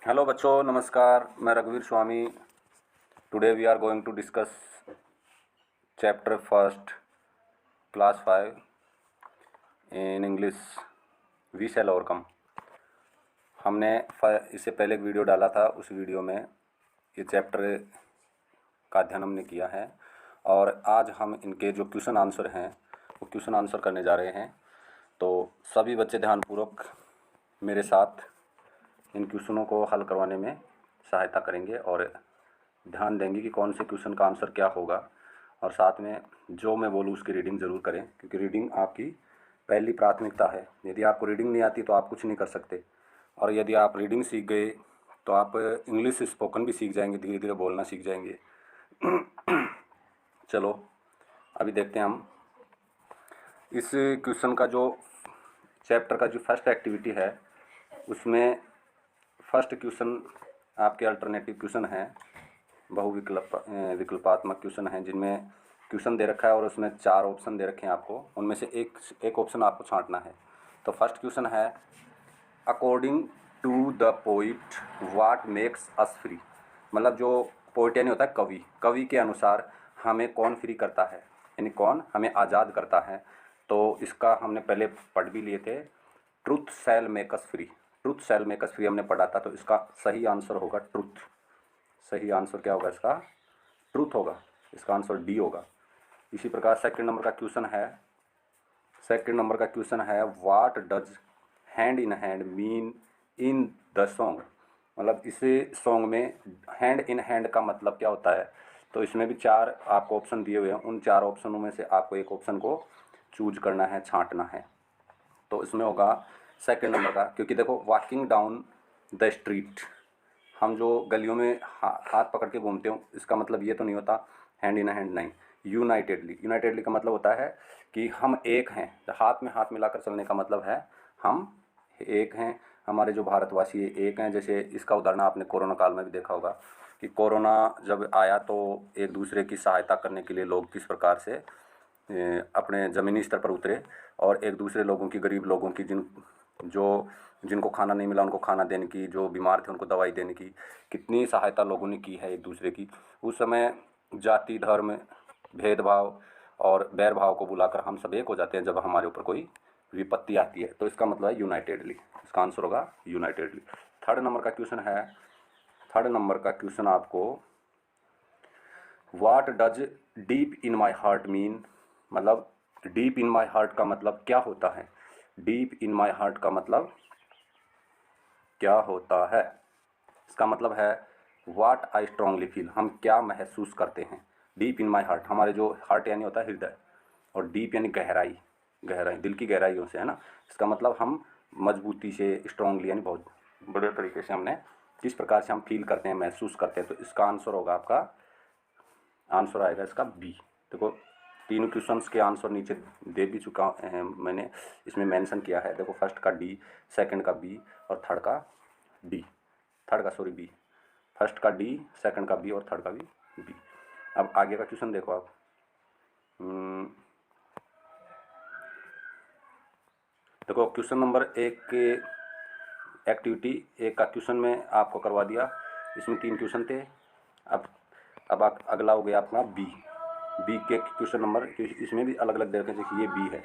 Hello बच्चों, नमस्कार। मैं रघुवीर Swami. Today we are going to discuss chapter first, class 5 in English, we shall overcome. हमने इससे पहले एक वीडियो डाला था। उस वीडियो में ये चैप्टर का अध्ययन हमने किया है और आज हम इनके जो क्वेश्चन आंसर हैं वो क्वेश्चन आंसर करने जा रहे हैं। तो सभी बच्चे ध्यानपूर्वक मेरे साथ इन क्वेश्चनों को हल करवाने में सहायता करेंगे और ध्यान देंगे कि कौन से क्वेश्चन का आंसर क्या होगा। और साथ में जो मैं बोलूँ उसकी रीडिंग ज़रूर करें, क्योंकि रीडिंग आपकी पहली प्राथमिकता है। यदि आपको रीडिंग नहीं आती तो आप कुछ नहीं कर सकते, और यदि आप रीडिंग सीख गए तो आप इंग्लिश स्पोकन भी सीख जाएंगे, धीरे धीरे बोलना सीख जाएंगे। चलो अभी देखते हैं हम इस क्वेश्चन का जो चैप्टर का जो फर्स्ट एक्टिविटी है उसमें फर्स्ट क्वेश्चन आपके अल्टरनेटिव क्वेश्चन हैं, विकल्पात्मक क्वेश्चन हैं, जिनमें क्वेश्चन दे रखा है और उसमें 4 ऑप्शन दे रखे हैं। आपको उनमें से एक ऑप्शन आपको छांटना है। तो फर्स्ट क्वेश्चन है, according to the poet what makes us free. मतलब जो पोइट यानी होता है कवि के अनुसार हमें कौन फ्री करता है, यानी कौन हमें आज़ाद करता है। तो इसका हमने पहले पढ़ भी लिए थे, ट्रुथ शैल मेक अस फ्री। ट्रुथ शैल मेक अस फ्री हमने पढ़ा था। तो इसका सही आंसर होगा ट्रुथ। सही आंसर क्या होगा इसका? ट्रुथ होगा। इसका आंसर डी होगा। इसी प्रकार सेकंड नंबर का क्वेश्चन है what does hand in hand mean in the song. मतलब इस सॉन्ग में हैंड इन हैंड का मतलब क्या होता है। तो इसमें भी 4 आपको ऑप्शन दिए हुए हैं। उन 4 ऑप्शनों में से आपको एक ऑप्शन को चूज करना है, छांटना है। तो इसमें होगा सेकंड नंबर का, क्योंकि देखो वॉकिंग डाउन द स्ट्रीट, हम जो गलियों में हाथ पकड़ के घूमते हो, इसका मतलब ये तो नहीं होता हैंड इन हैंड, नहीं। यूनाइटेडली का मतलब होता है कि हम एक हैं। हाथ में हाथ मिलाकर चलने का मतलब है हम एक हैं। हमारे जो भारतवासी एक हैं। जैसे इसका उदाहरण आपने कोरोना काल में भी देखा होगा कि कोरोना जब आया तो एक दूसरे की सहायता करने के लिए लोग किस प्रकार से अपने ज़मीनी स्तर पर उतरे और एक दूसरे लोगों की, गरीब लोगों की, जिनको खाना नहीं मिला उनको खाना देने की, जो बीमार थे उनको दवाई देने की, कितनी सहायता लोगों ने की है एक दूसरे की। उस समय जाति, धर्म, भेदभाव और बैर भाव को बुलाकर हम सब एक हो जाते हैं जब हमारे ऊपर कोई विपत्ति आती है। तो इसका मतलब है यूनाइटेडली। इसका आंसर होगा यूनाइटेडली। थर्ड नंबर का क्वेश्चन आपको, what does deep in my heart mean. मतलब डीप इन माई हार्ट का मतलब क्या होता है? डीप इन माई हार्ट का मतलब क्या होता है? इसका मतलब है व्हाट आई स्ट्रांगली फील, हम क्या महसूस करते हैं। डीप इन माई हार्ट, हमारे जो हार्ट यानी होता है हृदय, और डीप यानी गहराई, दिल की गहराइयों से, है ना। इसका मतलब हम मजबूती से, स्ट्रांगली यानी बहुत बड़े तरीके से हमने किस प्रकार से हम फील करते हैं, महसूस करते हैं। तो इसका आंसर होगा, आपका आंसर आएगा इसका बी। देखो तीनों क्वेश्चंस के आंसर नीचे दे भी चुका है, मैंने इसमें मेंशन किया है। देखो फर्स्ट का डी, सेकंड का बी और थर्ड का बी। फर्स्ट का डी, सेकंड का बी और थर्ड का भी बी। अब आगे का क्वेश्चन देखो आप। देखो क्वेश्चन नंबर 1 के एक्टिविटी 1 का क्वेश्चन में आपको करवा दिया। इसमें 3 क्वेश्चन थे। अब अगला हो गया अपना बी के क्वेश्चन नंबर, इसमें भी अलग अलग दे रखे हैं। जैसे ये बी है,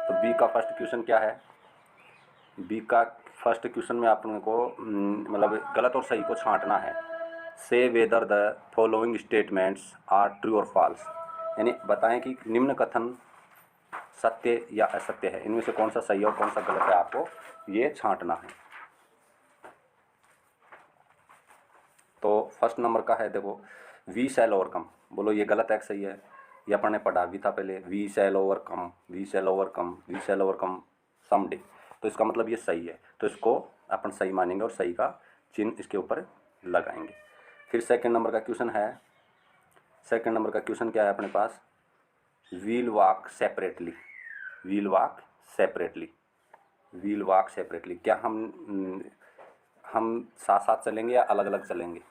तो बी का फर्स्ट क्वेश्चन क्या है? बी का फर्स्ट क्वेश्चन में आप लोगों को मतलब गलत और सही को छांटना है। Say whether the following statements are true और फॉल्स, यानी बताएं कि निम्न कथन सत्य या असत्य है। इनमें से कौन सा सही और कौन सा गलत है, आपको ये छांटना है। तो फर्स्ट नंबर का है, देखो वी शैल ओवरकम। बोलो ये गलत है कि सही है? ये अपन ने पढ़ा भी था पहले, वी शैल ओवरकम समडे। तो इसका मतलब ये सही है, तो इसको अपन सही मानेंगे और सही का चिन्ह इसके ऊपर लगाएंगे। फिर सेकंड नंबर का क्वेश्चन क्या है अपने पास? We'll walk separately. क्या हम साथ साथ चलेंगे या अलग अलग चलेंगे?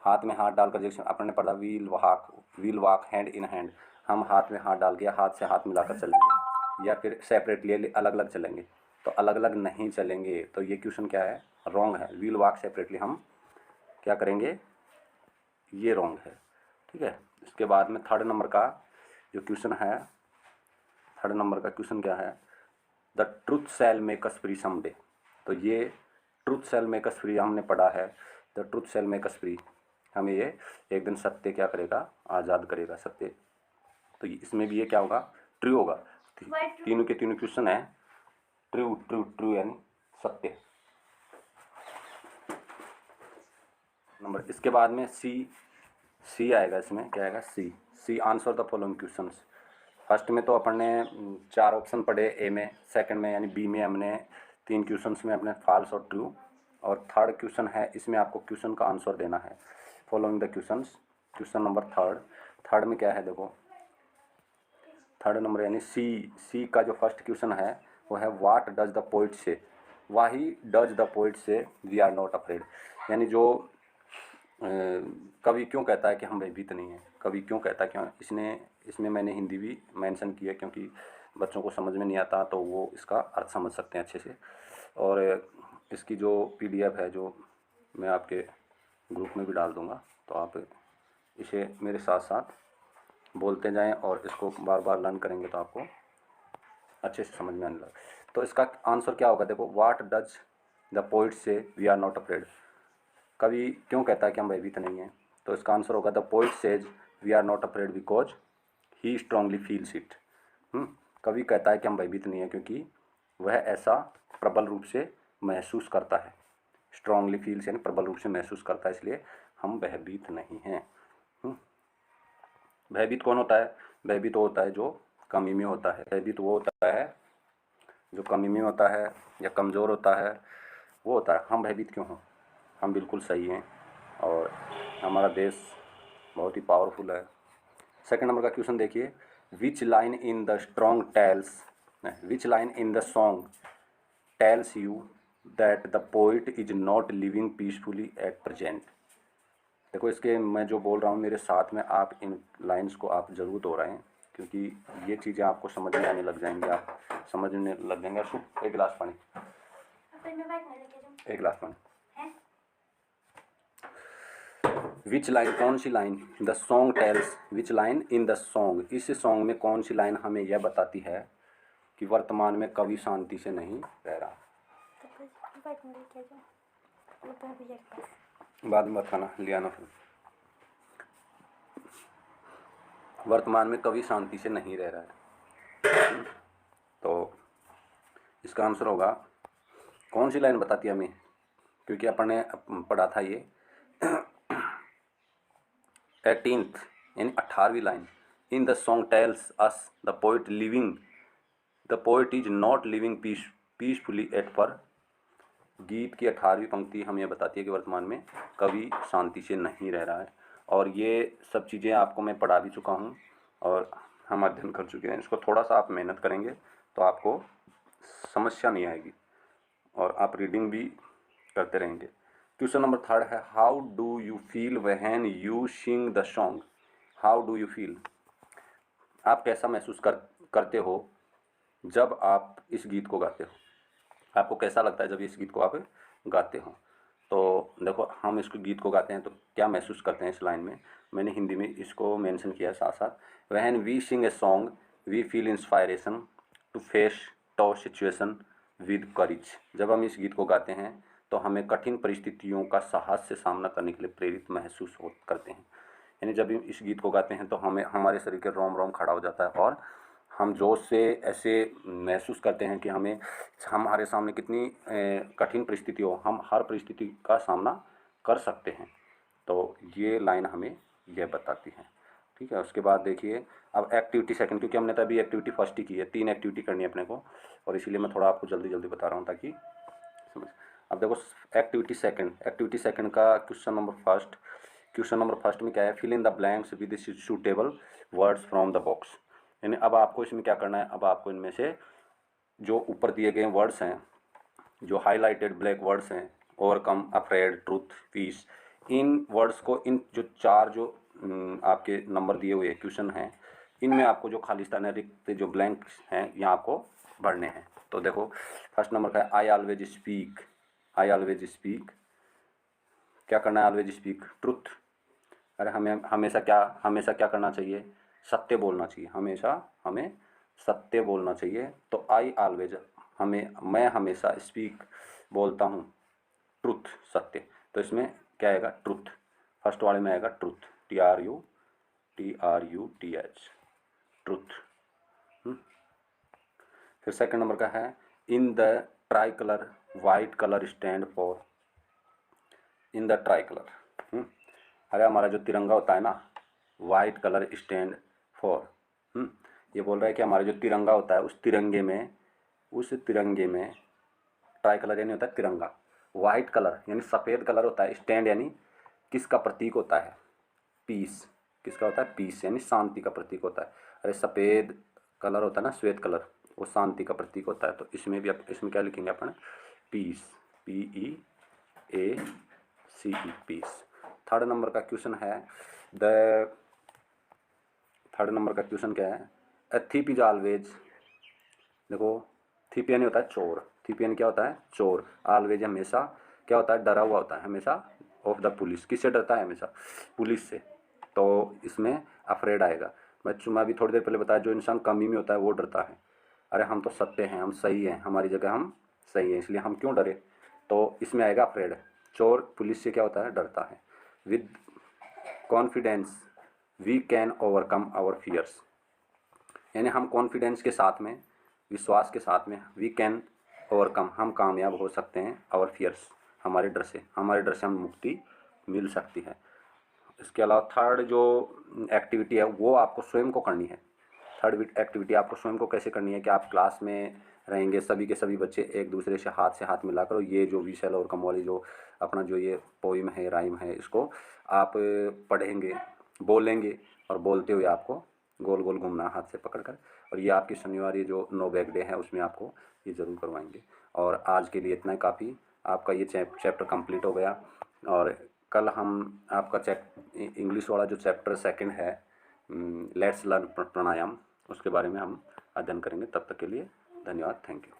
हाथ में हाथ डालकर, जैसे अपन ने पढ़ा we'll walk hand in hand, हम हाथ में हाथ डाल के हाथ से हाथ मिलाकर चलेंगे या फिर सेपरेटली अलग अलग चलेंगे? तो अलग अलग नहीं चलेंगे। तो ये क्वेश्चन क्या है? रॉन्ग है, विल वॉक सेपरेटली हम क्या करेंगे, ये रॉन्ग है, ठीक है। इसके बाद में थर्ड नंबर का जो क्वेश्चन है, थर्ड नंबर का क्वेश्चन क्या है, the truth shell make us free someday. तो ये ट्रूथ शैल मेक अस फ्री हमने पढ़ा है, the truth shell make us free, हमें ये एक दिन सत्य क्या करेगा, आज़ाद करेगा, सत्य। तो इसमें भी ये क्या होगा, ट्रू होगा। तीनों के तीनों क्वेश्चन है ट्रू ट्रू ट्रू यानी सत्य। नंबर इसके बाद में सी आएगा, इसमें क्या आएगा, C answer the following questions. First में तो अपन ने 4 ऑप्शन पढ़े ए में, सेकंड में यानी बी में हमने 3 क्वेश्चंस में अपने फॉल्स और ट्रू, और थर्ड क्वेश्चन है इसमें आपको क्वेश्चन का आंसर देना है, following the questions. Question number third में क्या है, देखो थर्ड नंबर यानी सी का जो फर्स्ट क्वेश्चन है वो है व्हाट डज द पोइट से, वाही डज द पोइट से वी आर नॉट अफ्रेड, यानी जो कवि क्यों कहता है कि हम भयभीत नहीं हैं, कवि क्यों कहता है, क्यों इसमें मैंने हिंदी भी मेंशन की है क्योंकि बच्चों को समझ में नहीं आता तो वो इसका अर्थ समझ सकते हैं अच्छे से। और इसकी जो PDF है जो मैं आपके ग्रुप में भी डाल दूंगा, तो आप इसे मेरे साथ साथ बोलते जाएं और इसको बार बार लर्न करेंगे तो आपको अच्छे से समझ में आने लगा। तो इसका आंसर क्या होगा, देखो व्हाट डज द पोइट से वी आर नॉट अफ्रेड, कवि क्यों कहता है कि हम भयभीत नहीं हैं, तो इसका आंसर होगा the poet says we are not afraid because he strongly feels it. कवि कहता है कि हम भयभीत नहीं हैं क्योंकि वह ऐसा प्रबल रूप से महसूस करता है, स्ट्रांगली फील्स यानी प्रबल रूप से महसूस करता है, इसलिए हम भयभीत नहीं हैं। भयभीत कौन होता है, भयभीत वो होता है जो कमी में होता है, भयभीत वो होता है जो कमी में होता है या कमज़ोर होता है, वो होता है। हम भयभीत क्यों हों, हम बिल्कुल सही हैं और हमारा देश बहुत ही पावरफुल है। सेकंड नंबर का क्वेश्चन देखिए, which line in the strong tells, which line in the song tells you that the poet is not living peacefully at present. देखो इसके मैं जो बोल रहा हूँ मेरे साथ में आप इन लाइंस को आप ज़रूर दोहराएं क्योंकि ये चीज़ें आपको समझ में आने लग जाएंगी, आप समझने लग जाएंगे। एक गिलास पानी, एक गिलास पानी। विच लाइन, कौन सी line, the song tells, which line in the song, इस सॉन्ग में कौन सी लाइन हमें यह बताती है कि वर्तमान में कवि शांति से नहीं रह रहा। बाद में बताना, लिया ना फिर। वर्तमान में कवि शांति से नहीं रह रहा है, तो इसका आंसर होगा, कौन सी लाइन बताती है हमें, क्योंकि अपन ने पढ़ा था ये 18th यानी 18वीं line, in the song tells us the poet living, the poet is not living peacefully at पर। गीत की 18वीं पंक्ति हमें बताती है कि वर्तमान में कवि शांति से नहीं रह रहा है। और ये सब चीज़ें आपको मैं पढ़ा भी चुका हूँ और हम अध्ययन कर चुके हैं। इसको थोड़ा सा आप मेहनत करेंगे तो आपको समस्या नहीं आएगी और आप रीडिंग भी करते रहेंगे। क्वेश्चन नंबर थर्ड है, how do you feel when you sing the song, how do you feel, आप कैसा महसूस करते हो जब आप इस गीत को गाते हो, आपको कैसा लगता है जब इस गीत को आप गाते हो। तो देखो हम इसको गीत को गाते हैं तो क्या महसूस करते हैं, इस लाइन में मैंने हिंदी में इसको मेंशन किया है साथ साथ, when we sing a song we feel inspiration to face tough situation with courage. जब हम इस गीत को गाते हैं तो हमें कठिन परिस्थितियों का साहस से सामना करने के लिए प्रेरित महसूस करते हैं। यानी जब हम इस गीत को गाते हैं तो हमें हमारे शरीर के रोम रोम खड़ा हो जाता है और हम जोश से ऐसे महसूस करते हैं कि हमारे सामने कितनी कठिन परिस्थिति हो, हम हर परिस्थिति का सामना कर सकते हैं। तो ये लाइन हमें यह बताती है, ठीक है। उसके बाद देखिए अब एक्टिविटी सेकंड, क्योंकि हमने तो अभी एक्टिविटी फर्स्ट ही की है, 3 एक्टिविटी करनी है अपने को और इसीलिए मैं थोड़ा आपको जल्दी जल्दी बता रहा हूँ ताकि समझ। अब देखो एक्टिविटी सेकंड का क्वेश्चन नंबर फर्स्ट में क्या है, fill in the blanks with suitable words from the box. यानी अब आपको इसमें क्या करना है, अब आपको इनमें से जो ऊपर दिए गए वर्ड्स हैं, जो हाईलाइटेड ब्लैक वर्ड्स हैं, ओवरकम, अफ्रेड, ट्रूथ, पीस, इन वर्ड्स को, इन जो 4 जो आपके नंबर दिए हुए क्वेश्चन हैं, इनमें आपको जो खालिस्तान है, रिक्त जो ब्लैंक्स हैं, यहाँ आपको भरने हैं। तो देखो फर्स्ट नंबर का है, I always speak I always speak, क्या करना है, ऑलवेज स्पीक ट्रुथ। अरे हमें हमेशा क्या करना चाहिए, सत्य बोलना चाहिए, हमेशा हमें सत्य बोलना चाहिए। तो आई ऑलवेज, मैं हमेशा स्पीक बोलता हूँ ट्रुथ, सत्य। तो इसमें क्या आएगा, ट्रुथ। फर्स्ट वाले में आएगा ट्रुथ, TRUTH, ट्रुथ। फिर सेकंड नंबर का है in the try colour white colour stand for, in the try colour. अरे हमारा जो तिरंगा होता है ना, वाइट कलर स्टैंड फॉर, ये बोल रहा है कि हमारा जो तिरंगा होता है उस तिरंगे में ट्राई कलर यानी होता है तिरंगा, वाइट कलर यानी सफ़ेद कलर होता है, स्टैंड यानी किसका प्रतीक होता है, पीस, किसका होता है, पीस यानी शांति का प्रतीक होता है। अरे सफ़ेद कलर होता है ना, श्वेत कलर, वो शांति का प्रतीक होता है। तो इसमें भी इसमें क्या लिखेंगे अपन, peace, PEACE, peace. Third number का क्वेश्चन है थर्ड नंबर का क्वेश्चन क्या है, अ थिप इज ऑलवेज, देखो थिप यानी होता है चोर, थिप यानी क्या होता है, चोर। ऑलवेज हमेशा क्या होता है, डरा हुआ होता है हमेशा, ऑफ द पुलिस, किससे डरता है, हमेशा पुलिस से। तो इसमें अफ्रेड आएगा। मैं अभी थोड़ी देर पहले बताया जो इंसान कमी में होता है वो डरता है। अरे हम तो सत्य हैं, हम सही हैं, हमारी जगह हम सही हैं, इसलिए हम क्यों डरे। तो इसमें आएगा अफ्रेड, चोर पुलिस से क्या होता है, डरता है। With confidence we can overcome our fears, यानी हम कॉन्फिडेंस के साथ में, विश्वास के साथ में, वी कैन ओवरकम, हम कामयाब हो सकते हैं, आवर फियर्स, हमारे डर से हमें मुक्ति मिल सकती है। इसके अलावा थर्ड जो एक्टिविटी है वो आपको स्वयं को करनी है। थर्ड एक्टिविटी आपको स्वयं को कैसे करनी है कि आप क्लास में रहेंगे, सभी के सभी बच्चे एक दूसरे से हाथ मिलाकर, ये जो वी शैल ओवरकम वाली जो अपना जो ये पोइम है, राइम है, इसको आप पढ़ेंगे, बोलेंगे, और बोलते हुए आपको गोल गोल घूमना हाथ से पकड़कर। और ये आपकी शनिवार ये जो नो बैग डे है उसमें आपको ये ज़रूर करवाएंगे। और आज के लिए इतना ही काफ़ी, आपका ये चैप्टर कंप्लीट हो गया। और कल हम आपका इंग्लिश वाला जो चैप्टर सेकंड है, लेट्स लर्न प्राणायाम, उसके बारे में हम अध्ययन करेंगे। तब तक के लिए धन्यवाद, थैंक यू।